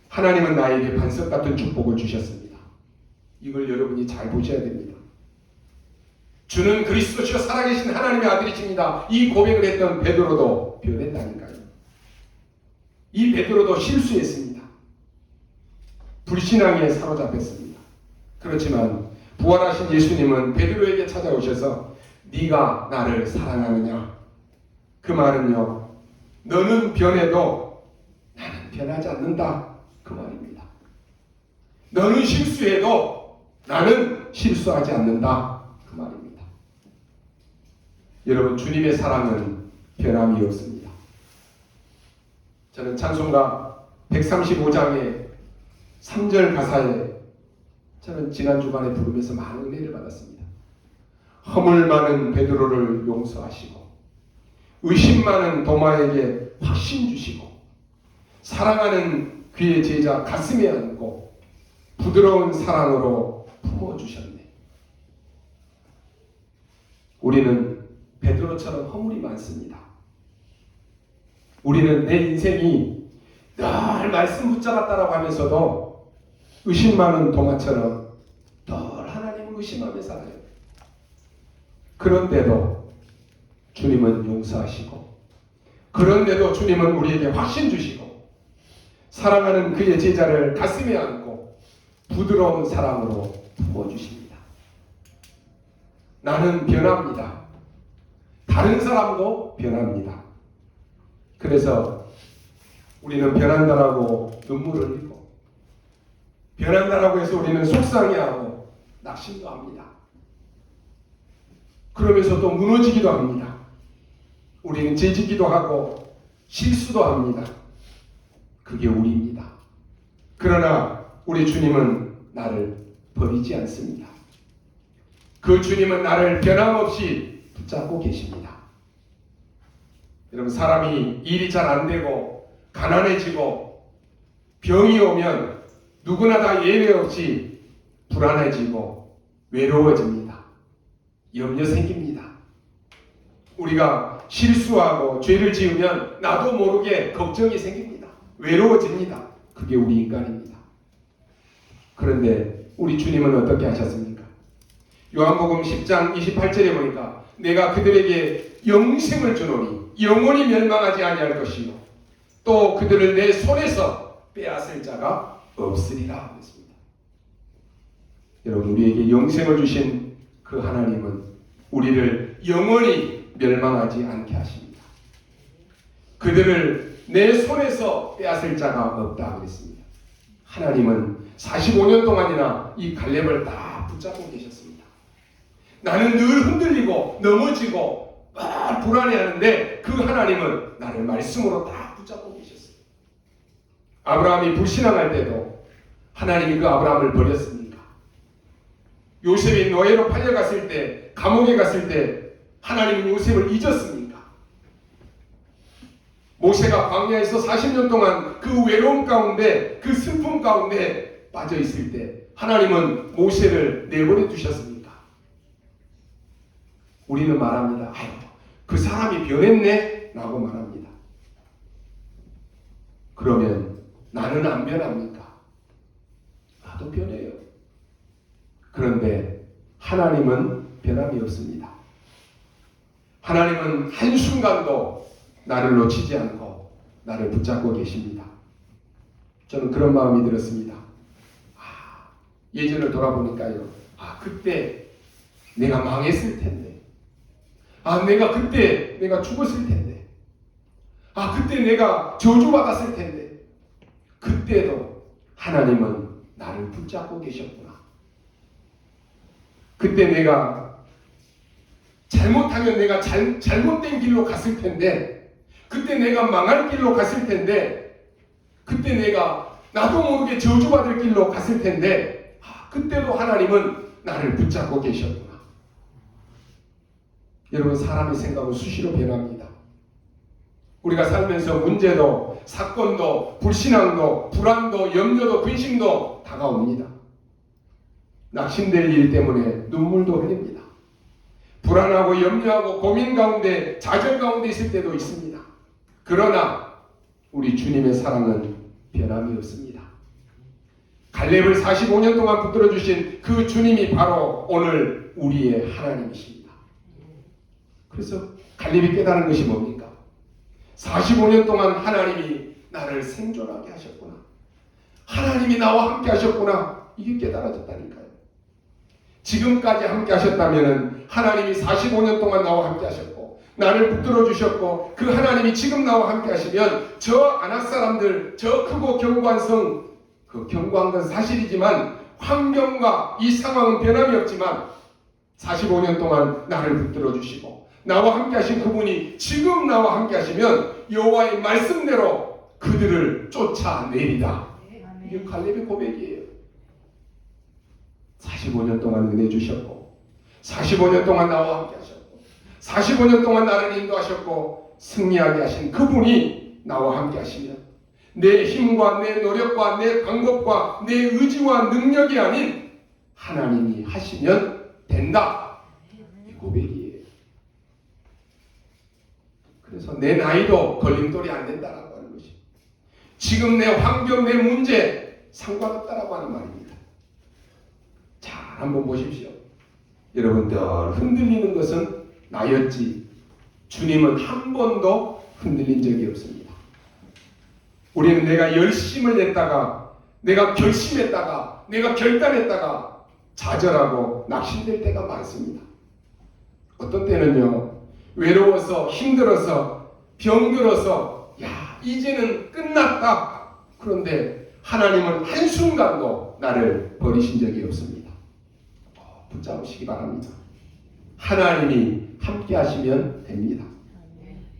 하나님은 나에게 반석 같은 축복을 주셨습니다. 이걸 여러분이 잘 보셔야 됩니다. 주는 그리스도시요 살아계신 하나님의 아들이십니다. 이 고백을 했던 베드로도 변했다니까요. 이 베드로도 실수했습니다. 불신앙에 사로잡혔습니다. 그렇지만 부활하신 예수님은 베드로에게 찾아오셔서 네가 나를 사랑하느냐? 그 말은요, 너는 변해도 나는 변하지 않는다 그 말입니다. 너는 실수해도 나는 실수하지 않는다 그 말입니다. 여러분, 주님의 사랑은 변함이 없습니다. 저는 찬송가 135장의 3절 가사에 저는 지난 주간에 부르면서 많은 은혜를 받았습니다. 허물 많은 베드로를 용서하시고 의심 많은 도마에게 확신 주시고 사랑하는 그의 제자 가슴에 안고 부드러운 사랑으로 품어주셨네. 우리는 베드로처럼 허물이 많습니다. 우리는 내 인생이 늘 말씀 붙잡았다라고 하면서도 의심 많은 도마처럼 늘 하나님을 의심하며 살아요. 그런데도 주님은 용서하시고 그런데도 주님은 우리에게 확신 주시고 사랑하는 그의 제자를 가슴에 안고 부드러운 사랑으로 품어주십니다. 나는 변합니다. 다른 사람도 변합니다. 그래서 우리는 변한다라고 눈물을 흘리고 변한다라고 해서 우리는 속상해하고 낙심도 합니다. 그러면서 또 무너지기도 합니다. 우리는 죄짓기도 하고 실수도 합니다. 그게 우리입니다. 그러나 우리 주님은 나를 버리지 않습니다. 그 주님은 나를 변함없이 붙잡고 계십니다. 여러분, 사람이 일이 잘 안 되고 가난해지고 병이 오면 누구나 다 예외 없이 불안해지고 외로워집니다. 염려 생깁니다. 우리가 실수하고 죄를 지으면 나도 모르게 걱정이 생깁니다. 외로워집니다. 그게 우리 인간입니다. 그런데 우리 주님은 어떻게 하셨습니까? 요한복음 10장 28절에 보니까 내가 그들에게 영생을 주노니 영원히 멸망하지 아니할 것이요 또 그들을 내 손에서 빼앗을 자가 없으리라 했습니다. 여러분, 우리에게 영생을 주신 그 하나님은 우리를 영원히 멸망하지 않게 하십니다. 그들을 내 손에서 빼앗을 자가 없다 그랬습니다. 하나님은 45년 동안이나 이 갈렙을 다 붙잡고 계셨습니다. 나는 늘 흔들리고 넘어지고 불안해하는데 그 하나님은 나를 말씀으로 다 붙잡고 계셨어요. 아브라함이 불신앙할 때도 하나님이 그 아브라함을 버렸습니까? 요셉이 노예로 팔려갔을 때, 감옥에 갔을 때 하나님은 요셉을 잊었습니까? 모세가 광야에서 40년 동안 그 외로움 가운데, 그 슬픔 가운데 빠져 있을 때 하나님은 모세를 내버려 두셨습니까? 우리는 말합니다. 아유, 그 사람이 변했네? 라고 말합니다. 그러면 나는 안 변합니까? 나도 변해요. 그런데 하나님은 변함이 없습니다. 하나님은 한순간도 나를 놓치지 않고 나를 붙잡고 계십니다. 저는 그런 마음이 들었습니다. 예전을 돌아보니까요. 그때 내가 망했을 텐데. 내가 그때 내가 죽었을 텐데. 그때 내가 저주받았을 텐데. 그때도 하나님은 나를 붙잡고 계셨구나. 그때 내가 잘못하면 내가 잘못된 길로 갔을 텐데, 그때 내가 망할 길로 갔을 텐데, 그때 내가 나도 모르게 저주받을 길로 갔을 텐데, 그때도 하나님은 나를 붙잡고 계셨구나. 여러분, 사람의 생각은 수시로 변합니다. 우리가 살면서 문제도, 사건도, 불신앙도, 불안도, 염려도, 근심도 다가옵니다. 낙심될 일 때문에 눈물도 흘립니다. 불안하고 염려하고 고민 가운데, 좌절 가운데 있을 때도 있습니다. 그러나 우리 주님의 사랑은 변함이 없습니다. 갈렙을 45년 동안 붙들어 주신 그 주님이 바로 오늘 우리의 하나님이십니다. 그래서 갈렙이 깨달은 것이 뭡니까? 45년 동안 하나님이 나를 생존하게 하셨구나. 하나님이 나와 함께 하셨구나. 이게 깨달아졌다니까요. 지금까지 함께 하셨다면 하나님이 45년 동안 나와 함께 하셨고 나를 붙들어 주셨고 그 하나님이 지금 나와 함께 하시면 저 아낙 사람들, 저 크고 견고한 성, 그 견고한 건 사실이지만 환경과 이 상황은 변함이 없지만 45년 동안 나를 붙들어 주시고 나와 함께 하신 그분이 지금 나와 함께 하시면 여호와의 말씀대로 그들을 쫓아내리다. 이게 갈렙의 고백이에요. 45년 동안 은혜 주셨고 45년 동안 나와 함께 하셨고 45년 동안 나를 인도하셨고 승리하게 하신 그분이 나와 함께 하시면 내 힘과 내 노력과 내 방법과 내 의지와 능력이 아닌 하나님이 하시면 된다. 이 고백이에요. 그래서 내 나이도 걸림돌이 안 된다라고 하는 것이 지금 내 환경, 내 문제 상관없다라고 하는 말입니다. 자, 한번 보십시오. 여러분들 흔들리는 것은 나였지 주님은 한 번도 흔들린 적이 없습니다. 우리는 내가 열심을 냈다가 내가 결심했다가 내가 결단했다가 좌절하고 낙심될 때가 많습니다. 어떤 때는요 외로워서 힘들어서 병들어서 야 이제는 끝났다. 그런데 하나님은 한순간도 나를 버리신 적이 없습니다. 붙잡으시기 바랍니다. 하나님이 함께 하시면 됩니다.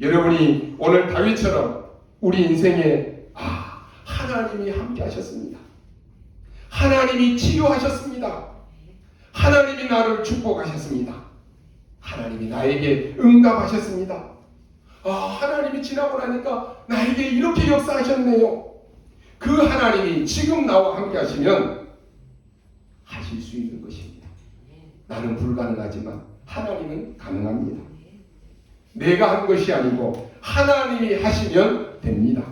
여러분이 오늘 다윗처럼 우리 인생에 하나님이 함께 하셨습니다. 하나님이 치유하셨습니다. 하나님이 나를 축복하셨습니다. 하나님이 나에게 응답하셨습니다. 하나님이 지나고 나니까 나에게 이렇게 역사하셨네요. 그 하나님이 지금 나와 함께 하시면 하실 수 있는 것입니다. 나는 불가능하지만 하나님은 가능합니다. 내가 한 것이 아니고 하나님이 하시면 됩니다.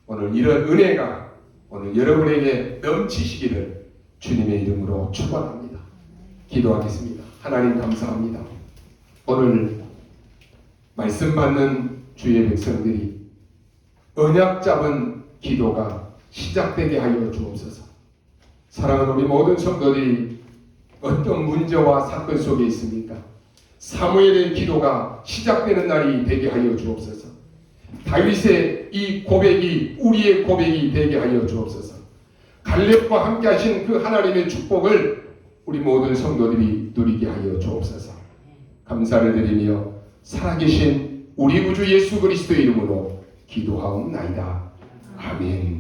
오늘 이런 은혜가 오늘 여러분에게 넘치시기를 주님의 이름으로 축원합니다. 기도하겠습니다. 하나님 감사합니다. 오늘 말씀 받는 주의 백성들이 언약 잡은 기도가 시작되게 하여 주옵소서. 사랑하는 우리 모든 성도들이 어떤 문제와 사건 속에 있습니까? 사무엘의 기도가 시작되는 날이 되게 하여 주옵소서. 다윗의 이 고백이 우리의 고백이 되게 하여 주옵소서. 갈렙과 함께 하신 그 하나님의 축복을 우리 모든 성도들이 누리게 하여 주옵소서. 감사를 드리며 살아계신 우리 구주 예수 그리스도의 이름으로 기도하옵나이다. 아멘.